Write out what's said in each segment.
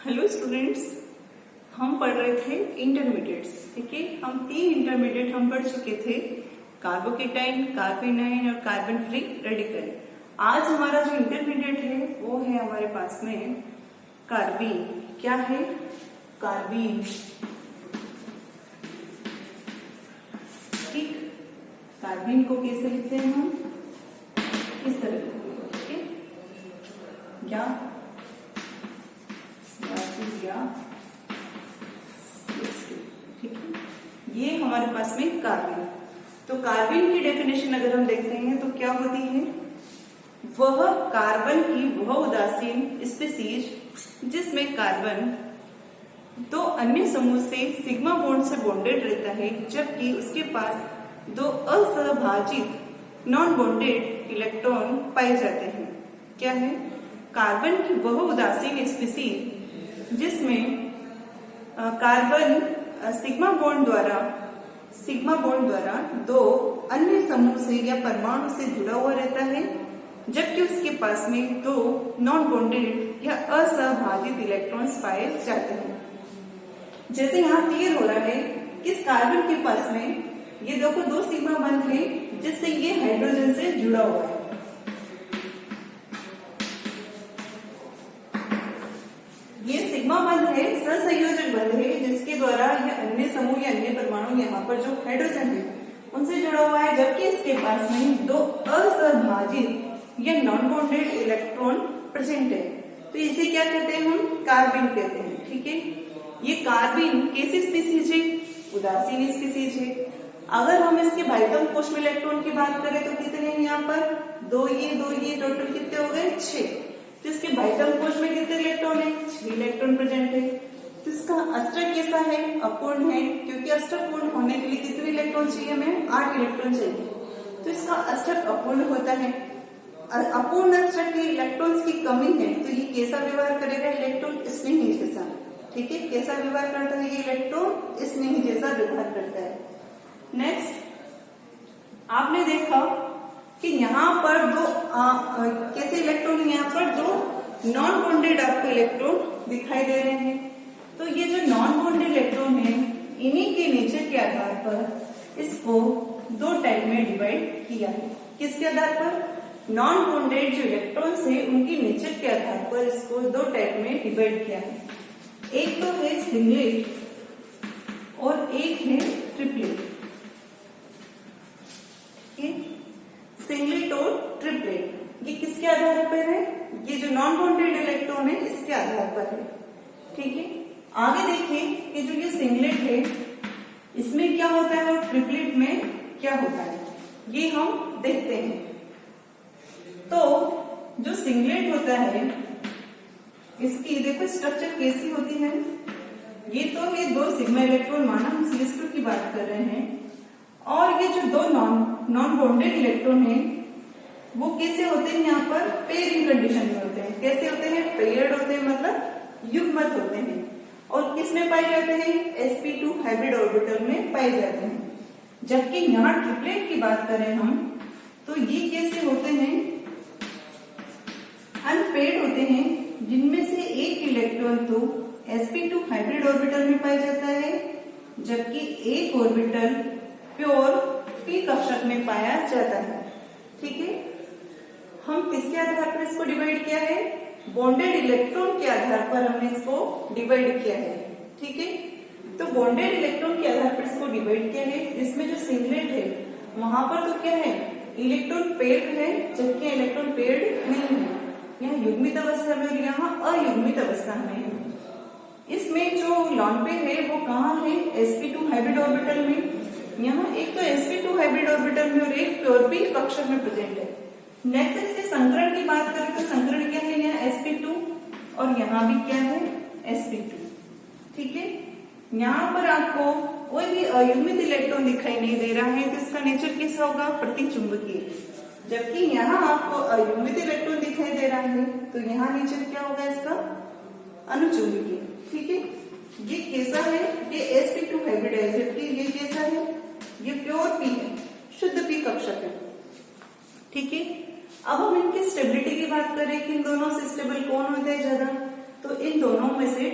Hello students, हम पढ़ रहे थे इंटरमीडिएट्स। ठीक है, हम 3 इंटरमीडिएट हम पढ़ चुके थे, कार्बोकेटाइन, कार्बेनाइन और कार्बन फ्री रेडिकल। आज हमारा जो इंटरमीडिएट है वो है हमारे पास में कार्बीन। क्या है? कार्बीन। ठीक, कार्बीन को कैसे लिखते हैं हम? इस तरह लिखते हैं। ठीक है, या ठीक है, ये हमारे पास में कार्बन। तो कार्बन की डेफिनेशन अगर हम देखते हैं तो क्या होती है? वह कार्बन की वह उदासीन स्पीसीज जिसमें कार्बन दो अन्य समूह से सिग्मा बॉन्ड से बॉन्डेड रहता है, जबकि उसके पास दो असहभाजित नॉन बॉन्डेड इलेक्ट्रॉन पाए जाते हैं। क्या है? कार्बन की वह उदासीन स्पीसीज जिसमें कार्बन सिग्मा बॉन्ड द्वारा दो अन्य समूह से या परमाणु से जुड़ा हुआ रहता है, जबकि उसके पास में दो नॉन बॉन्डेड या असहभाजित इलेक्ट्रॉन्स पाए जाते हैं। जैसे यहाँ क्लियर हो रहा है कि इस कार्बन के पास में ये देखो दो सिग्मा बंध है, जिससे ये हाइड्रोजन से जुड़ा हुआ है। ये सिग्मा बंध है, सहसंयोजक बंध है, जिसके द्वारा ये अन्य समूह या अन्य परमाणु यहाँ पर जो हाइड्रोजन है उनसे जुड़ा हुआ है, जबकि इसके पास में दो असहभाजित या नॉन बॉन्डेड इलेक्ट्रॉन प्रेजेंट है। तो इसे क्या कहते हैं? हम कार्बीन कहते हैं। ठीक है, ये कार्बीन कैसी स्पीसीज है? उदासीन स्पीसीज है। अगर हम इसके भाइटम कोश में इलेक्ट्रॉन की बात करें तो कितने हैं यहाँ पर? दो ये टोटल कितने हो गए? 6। तो इसके भाइटल कोश में कितने इलेक्ट्रॉन है? 6 इलेक्ट्रॉन प्रेजेंट है। तो इसका अष्टक कैसा है? अपूर्ण है, क्योंकि अष्टक पूर्ण होने के लिए कितने इलेक्ट्रॉन चाहिए? हमें 8 इलेक्ट्रॉन चाहिए। तो इसका अष्टक अपूर्ण होता है। अपूर्ण अष्टक के इलेक्ट्रॉन्स की कमी है, तो ये कैसा व्यवहार करेगा? इलेक्ट्रॉन स्नेही जैसा। ठीक है, कैसा व्यवहार करता है? ये इलेक्ट्रॉन स्नेही जैसा व्यवहार करता है। नेक्स्ट, आपने देखा कि यहाँ पर दो कैसे इलेक्ट्रॉन है? यहाँ पर दो नॉन बॉन्डेड आपको इलेक्ट्रॉन दिखाई दे रहे हैं। तो ये जो नॉन बॉन्डेड इलेक्ट्रॉन है, इन्हीं के नेचर के आधार पर इसको दो टाइप में डिवाइड किया है। किसके आधार पर? नॉन बॉन्डेड जो इलेक्ट्रॉन्स है उनकी नेचर के आधार पर इसको दो टाइप में डिवाइड किया है। एक तो है सिंगलेट और एक है ट्रिपलेट। सिंगलेट और ट्रिपलेट ये किसके आधार पर है? ये जो नॉन बॉन्डेड इलेक्ट्रॉन है इसके आधार पर है। ठीक है, आगे देखिए कि जो ये सिंगलेट है इसमें क्या होता है और ट्रिपलेट में क्या होता है, ये हम देखते हैं। तो जो सिंगलेट होता है इसकी देखो स्ट्रक्चर कैसी होती है। ये तो ये दो सिग्मा इलेक्ट्रॉन, माना हम CH2 की बात कर रहे हैं, और ये जो दो नॉन बॉन्डेड इलेक्ट्रॉन है वो कैसे होते हैं? यहाँ पर पेयरिंग कंडीशन में होते हैं। कैसे होते हैं? पेयर्ड होते हैं, मतलब युग्मत होते हैं। और किस में पाए जाते हैं? sp2 हाइब्रिड ऑर्बिटल में पाए जाते हैं। जबकि यहाँ ट्रिपलेट की बात करें हम तो ये कैसे होते हैं? अनपेयर्ड होते हैं, जिनमें से एक इलेक्ट्रॉन तो sp2 हाइब्रिड ऑर्बिटल में पाया जाता है, जबकि एक ऑर्बिटल प्योर p कक्षक में पाया जाता है। ठीक है, हम किसके आधार पर इसको डिवाइड किया है? बॉन्डेड इलेक्ट्रॉन के आधार पर हमने इसको डिवाइड किया है। ठीक है, तो बॉन्डेड इलेक्ट्रॉन के आधार पर इसको डिवाइड किया है। इसमें जो सिंगलेट है वहां पर तो क्या है? इलेक्ट्रॉन पेयर्ड है, जबकि इलेक्ट्रॉन पेयर्ड नहीं है। यहाँ युग्मित अवस्था में और यहाँ अयुग्मित अवस्था में है। इसमें जो लॉन पेयर है वो कहाँ है? sp2 हाइब्रिड ऑर्बिटल में। यहाँ एक तो sp2 हाइब्रिड ऑर्बिटल में और एक प्योर p कक्षक में प्रेजेंट है। नेक्स्ट इसके संकरण की बात करें तो संकरण क्या है? यहाँ sp2 और यहाँ भी क्या है? sp2। ठीक है, यहाँ पर आपको कोई भी अयुग्मित इलेक्ट्रॉन दिखाई नहीं दे रहा है, तो इसका नेचर कैसा होगा? प्रतिचुंबकीय। जबकि यहाँ आपको अयुग्मित इलेक्ट्रॉन दिखाई दे रहा है, तो यहाँ नेचर क्या होगा इसका? अनुचुंबकीय। ठीक है, ये कैसा है? ये sp2 हाइब्रिड है, जबकि ये कैसा है? ये प्योर p है, शुद्ध p कक्षक है। ठीक है, अब हम इनकी स्टेबिलिटी की बात करें कि इन दोनों से स्टेबल कौन होता है ज्यादा, तो इन दोनों में से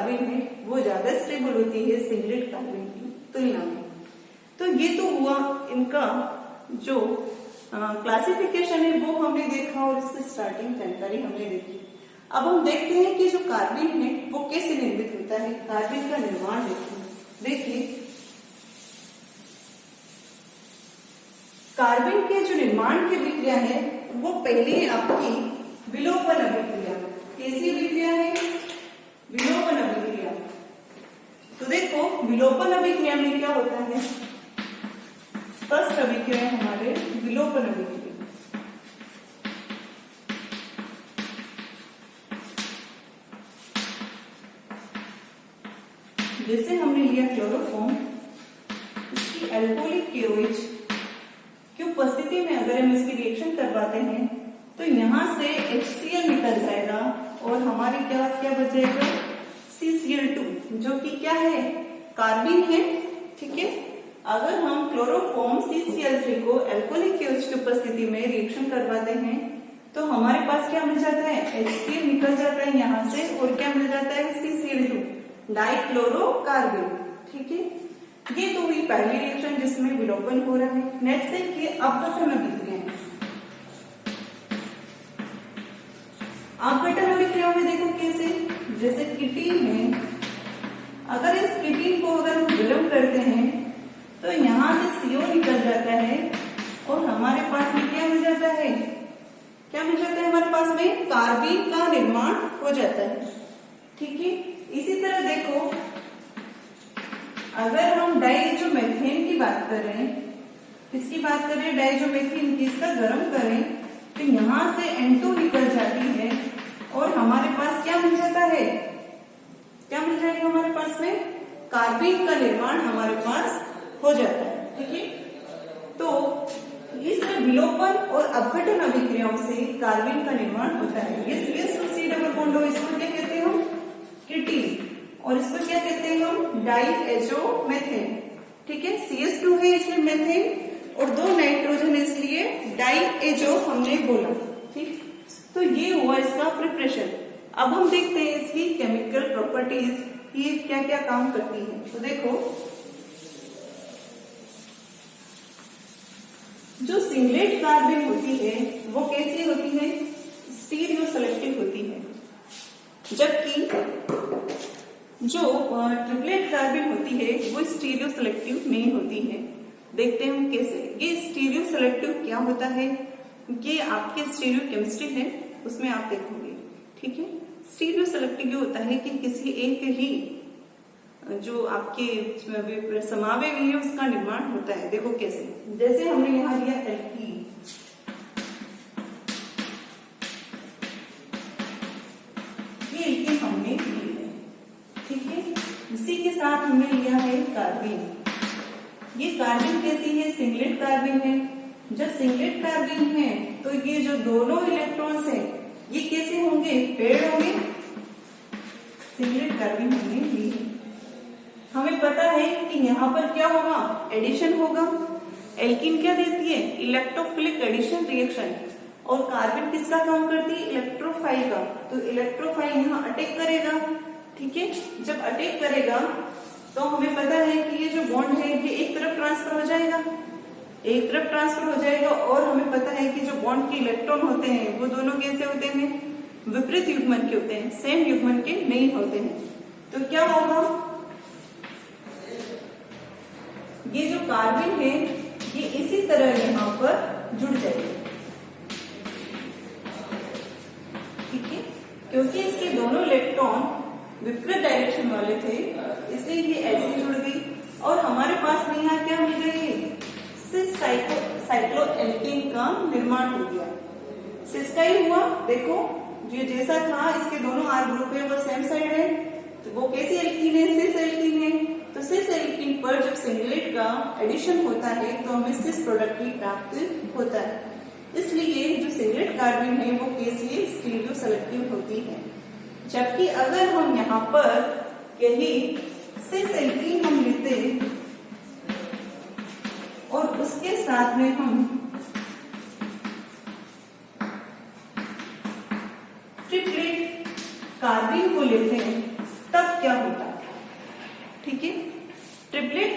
कार्बिन है वो ज्यादा स्टेबल होती है सिंगलेट कार्बिन की तुलना में। तो ये तो हुआ इनका जो क्लासिफिकेशन है वो हमने देखा और इसकी स्टार्टिंग जानकारी हमने देखी। अब हम देखते हैं कि जो कार्बिन है वो कैसे निर्मित होता है, कार्बिन का निर्माण देखिए कार्बिन के जो निर्माण की अभिक्रिया है वो पहले आपकी विलोपन अभिक्रिया, कैसी अभिक्रिया है, विलोपन अभिक्रिया। तो देखो विलोपन अभिक्रिया में क्या होता है, फर्स्ट अभिक्रिया है हमारे विलोपन अभिक्रिया। जैसे हमने लिया क्लोरोफॉर्म, इसकी अल्कोहलिक KOH की उपस्थिति में अगर हम इसकी रिएक्शन करवाते हैं तो यहां से HCl निकल जाएगा और हमारे क्या बच जाएगा, CCl2, जो कि क्या है, कार्बिन है। ठीक है, अगर हम क्लोरोफॉर्म CCl3 को अल्कोहलिक KOH की उपस्थिति में रिएक्शन करवाते हैं तो हमारे पास क्या मिल जाता है, HCl निकल जाता है यहाँ से और क्या मिल जाता है, CCl2, डाइक्लोरोकार्बिन। ठीक है, ये तो हुई पहली रिएक्शन जिसमें विलोपन हो रहा है। नेक्स्ट देखिए अपघटन अभिक्रिया। अपघटन अभिक्रिया में देखो कैसे, जैसे कीटीन है, अगर इस कीटीन को अगर हम गर्म करते हैं तो यहाँ से CO निकल जाता है और हमारे पास में क्या मिल जाता है, क्या मिल जाता है, हमारे पास में कार्बिन का निर्माण हो जाता है। ठीक है, इसी तरह देखो अगर हम डाइइजोमेथेन की बात करें, किसकी बात करें, डाइइजोमेथेन की, इसका गर्म करें तो यहां से N2 निकल जाती है और हमारे पास क्या मिल जाता है, क्या मिल जाएगा, हमारे पास में कार्बिन का निर्माण हमारे पास हो जाता है। ठीक है, तो इस विलोपन और अपघटन अभिक्रियाओं से कार्बिन का निर्माण होता है। ये CH2C डबल बॉन्ड हो, इसको क्या कहते हैं हम, कीटीन, और इसको क्या कहते हैं हम, डाइएजोमेथेन। ठीक है, CH2 है इसलिए मेथेन और 2 नाइट्रोजन इसलिए डाइएजो हमने बोला। ठीक, तो ये हुआ इसका प्रिपरेशन। अब हम देखते हैं इसकी केमिकल प्रॉपर्टीज, ये क्या क्या काम करती है। तो देखो जो सिंगलेट कार्बिन होती है वो कैसी होती है, स्टीरियो सेलेक्टिव होती है, जबकि जो ट्रिपलेट कार्बिन होती है वो स्टीरियो सेलेक्टिव नहीं होती है। देखते हैं हम कैसे। ये स्टीरियो सेलेक्टिव क्या होता है, ये आपके स्टीरियो केमिस्ट्री है उसमें आप देखोगे। ठीक है, स्टीरियो सेलेक्टिव ये होता है कि किसी एक ही जो आपके समावयवी है उसका निर्माण होता है। देखो कैसे, जैसे हमने यहाँ लिया एल्कीन, ये एल्कीन हमने ली है। ठीक है, इसी के साथ हमने लिया है कार्बिन। ये कार्बिन कैसी है, सिंगलेट कार्बिन है। जब सिंगलेट कार्बिन है तो ये जो दोनों इलेक्ट्रॉन्स हैं ये कैसे होंगे, पेड़ होंगे। सिंगलेट कार्बिन हमने ली है, हमें पता है कि यहाँ पर क्या होगा, एडिशन होगा। एल्कीन क्या देती है, इलेक्ट्रोफिलिक एडिशन रिएक्शन, और कार्बन किसका काम करती है, इलेक्ट्रोफाइल का। तो इलेक्ट्रोफाइल यहाँ अटैक करेगा। ठीक है, जब अटैक करेगा तो हमें पता है कि ये जो बॉन्ड है ये एक तरफ ट्रांसफर हो जाएगा, एक तरफ ट्रांसफर हो जाएगा, और हमें पता है कि जो बॉन्ड के इलेक्ट्रॉन होते हैं वो दोनों कैसे होते हैं, विपरीत युग्मन के होते हैं, सेम युग्मन के नहीं होते हैं। तो क्या होगा, ये जो कार्बिन है ये इसी तरह यहाँ पर जुड़ जाएगी। ठीक है, क्योंकि इसके दोनों इलेक्ट्रॉन विपरीत डायरेक्शन वाले थे इसलिए ये ऐसे जुड़ गई, और हमारे पास में यहाँ क्या मिल गई, सिस साइक्लोएल्केन का निर्माण हो गया। सिस का ही हुआ, देखो जो जैसा था इसके दोनों R ग्रुप है वो सेम साइड है, तो वो कैसी एल्कीन है, सिस एल्कीन है। तो सिस एल्कीन पर जब सिंगलेट का एडिशन होता है तो हमें सिस प्रोडक्ट ही प्राप्त होता है। इसलिए जो सिंगलेट कार्बिन है वो कैसी है, स्टीरियो सेलेक्टिव होती है। जबकि अगर हम यहाँ पर यही सिस एल्कीन हम लेते और उसके साथ में हम ट्रिपलेट कार्बिन को लेते हैं तब क्या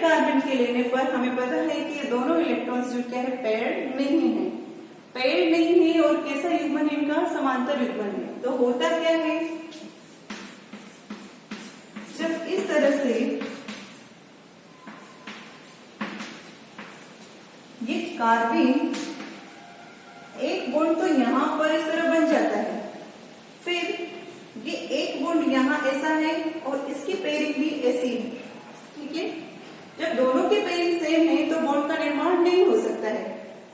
कार्बन के लेने पर हमें पता है कि ये दोनों इलेक्ट्रॉन्स जो क्या है पेयर्ड नहीं है, पेयर्ड नहीं है और कैसा युग्मन है इनका, समांतर युग्मन है। तो होता क्या है, जब इस तरह से ये कार्बन एक बॉन्ड तो यहां पर इस तरह बन जाता है, फिर ये एक बॉन्ड यहां ऐसा है और इसकी पेयरिंग भी ऐसी है, ठीक है। जब दोनों की पेयरिंग सेम है तो बॉन्ड का निर्माण नहीं हो सकता है।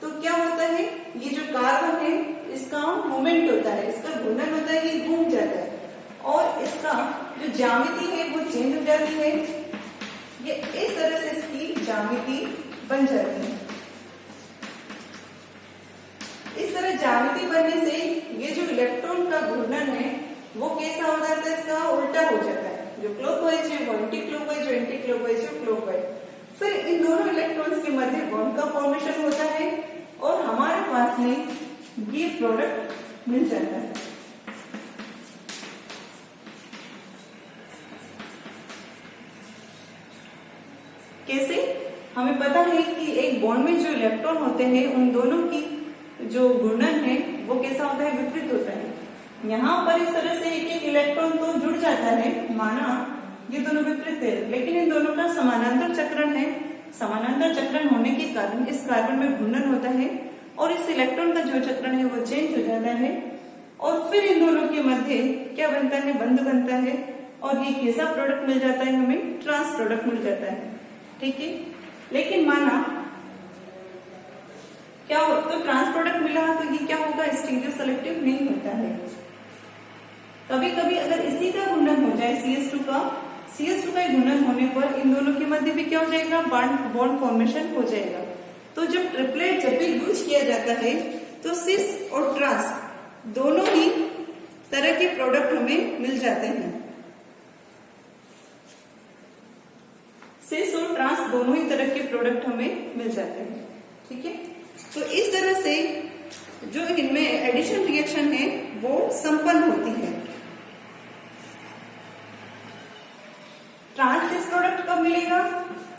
तो क्या होता है, ये जो कार्बन है इसका मूवमेंट होता है, इसका घूर्णन होता है, ये घूम जाता है और इसका जो ज्यामिति है वो चेंज हो जाती है। ये इस तरह से इसकी ज्यामिति बन जाती है। इस तरह ज्यामिति बनने से ये जो इलेक्ट्रॉन का घूर्णन है वो कैसा हो जाता है, इसका उल्टा हो जाता है। जो क्लॉकवाइज है वो एंटी क्लॉकवाइज, जो एंटी क्लॉकवाइज जो क्लॉकवाइज। फिर इन दोनों इलेक्ट्रॉन्स के मध्य बॉन्ड का फॉर्मेशन होता है और हमारे पास में ये प्रोडक्ट मिल जाता है। कैसे, हमें पता है कि एक बॉन्ड में जो इलेक्ट्रॉन होते हैं उन दोनों की जो घूर्णन है वो कैसा होता है, विपरीत होता है। यहाँ पर इस तरह से एक एक इलेक्ट्रॉन तो जुड़ जाता है, माना ये दोनों विपरीत है, लेकिन इन दोनों का समानांतर चक्रण है। समानांतर चक्रण होने के कारण इस कार्बन में घूर्णन होता है और इस इलेक्ट्रॉन का जो चक्रण है वो चेंज हो जाता है और फिर इन दोनों के मध्य क्या बनता है, बंध बनता है और ये कैसा प्रोडक्ट मिल जाता है, हमें ट्रांस प्रोडक्ट मिल जाता है, ठीक है। लेकिन माना क्या हो, तो ट्रांस प्रोडक्ट मिला तो ये क्या होगा, स्टीरियो सेलेक्टिव नहीं होता है। कभी कभी अगर इसी का घूर्णन हो जाए CS2 का घूर्णन होने पर इन दोनों के मध्य भी क्या हो जाएगा, बॉन्ड फॉर्मेशन हो जाएगा। तो जब ट्रिपलेट जब भी यूज किया जाता है तो सिस और ट्रांस दोनों ही तरह के प्रोडक्ट हमें मिल जाते हैं। सिस और ट्रांस दोनों ही तरह के प्रोडक्ट हमें मिल जाते हैं, ठीक है। तो इस तरह से जो इनमें एडिशन रिएक्शन है वो संपन्न होती है। ट्रांस सिस प्रोडक्ट कब मिलेगा,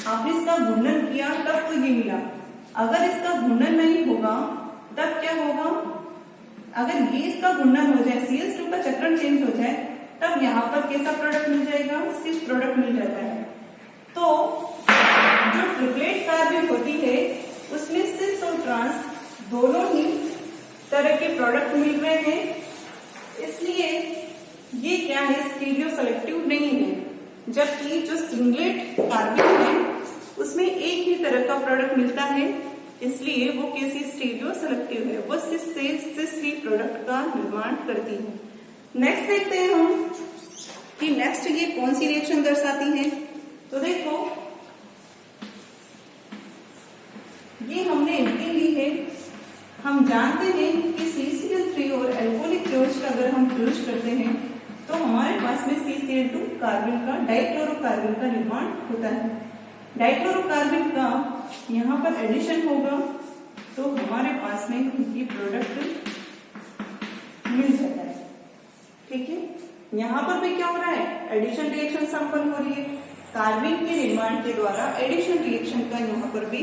आपने इसका घूर्णन किया तब तो ये मिला। अगर इसका घूर्णन नहीं होगा तब क्या होगा, अगर ये इसका घूर्णन हो जाए, CS2 का चक्रण चेंज हो जाए, तब यहाँ पर कैसा प्रोडक्ट मिल जाएगा, सिस प्रोडक्ट मिल जाता है। तो जो ट्रिपलेट कार्बन होती है उसमें सिस और ट्रांस दोनों ही तरह के प्रोडक्ट मिल रहे हैं, इसलिए ये क्या है, स्टीरियो सेलेक्टिव नहीं है। जबकि जो सिंगलेट कार्बन है उसमें एक ही तरह का प्रोडक्ट मिलता है, इसलिए वो कैसी स्टीरियो सेलेक्टिव है, वो सिस से सिस प्रोडक्ट का निर्माण करती है। नेक्स्ट देखते हैं हम कि नेक्स्ट ये कौन सी रिएक्शन दर्शाती है। तो देखो ये हमने एल्कीन ली है। हम जानते हैं कि CCl3 और एल्कोहलिक क्लोरीन अगर हम यूज करते हैं तो हमारे पास में CCl2 कार्बन का डाइक्लोरोकार्बन का निर्माण होता है। डाइक्लोरोकार्बन का यहाँ पर एडिशन होगा तो हमारे पास में ये प्रोडक्ट मिल जाता है, ठीक है। यहाँ पर भी क्या हो रहा है, एडिशन रिएक्शन संपन्न हो रही है। कार्बन के निर्माण के द्वारा एडिशन रिएक्शन का यहाँ पर भी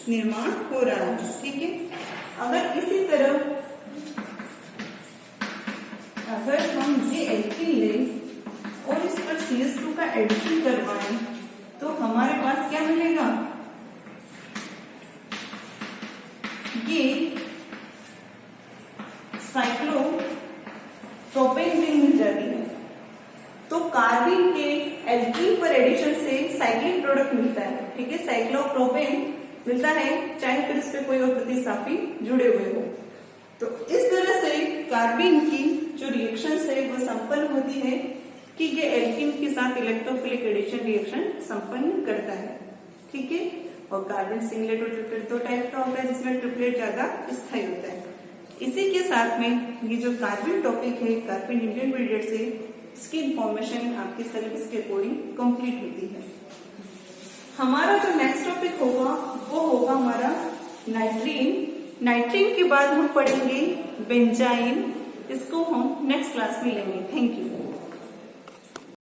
निर्माण हो रहा है, ठीक है। अगर इसी तरह अगर हम ये एल्कीन लें और इस पर CS2 का एडिशन करवाएं तो हमारे पास क्या मिलेगा, ये साइक्लोप्रोपेन रिंग मिल जाती है। तो कार्बन के एल्कीन पर एडिशन से साइक्लिक प्रोडक्ट मिलता है, ठीक है। साइक्लोप्रोपेन मिलता है चाहे फिर इस पे कोई और प्रतिस्थापी जुड़े हुए हो। तो इस तरह से कार्बन की जो रिएक्शंस है वो संपन्न होती है कि ये एल्कीन के साथ इलेक्ट्रोफिलिक एडिशन रिएक्शन संपन्न करता है, ठीक है। और कार्बन सिंगलेट और ट्रिपलेट दो टाइप का होता है जिसमें ट्रिपलेट ज्यादा स्थायी होता है। इसी के साथ में ये जो कार्बन टॉपिक है, कार्बन इंटरमीडिएट से इसकी इंफॉर्मेशन आपके सिलेबस के अकॉर्डिंग कंप्लीट होती है। हमारा जो नेक्स्ट टॉपिक होगा वो होगा हमारा नाइट्रीन। नाइट्रीन के बाद हम पढ़ेंगे बेंजाइन। इसको हम नेक्स्ट क्लास में लेंगे। Thank you.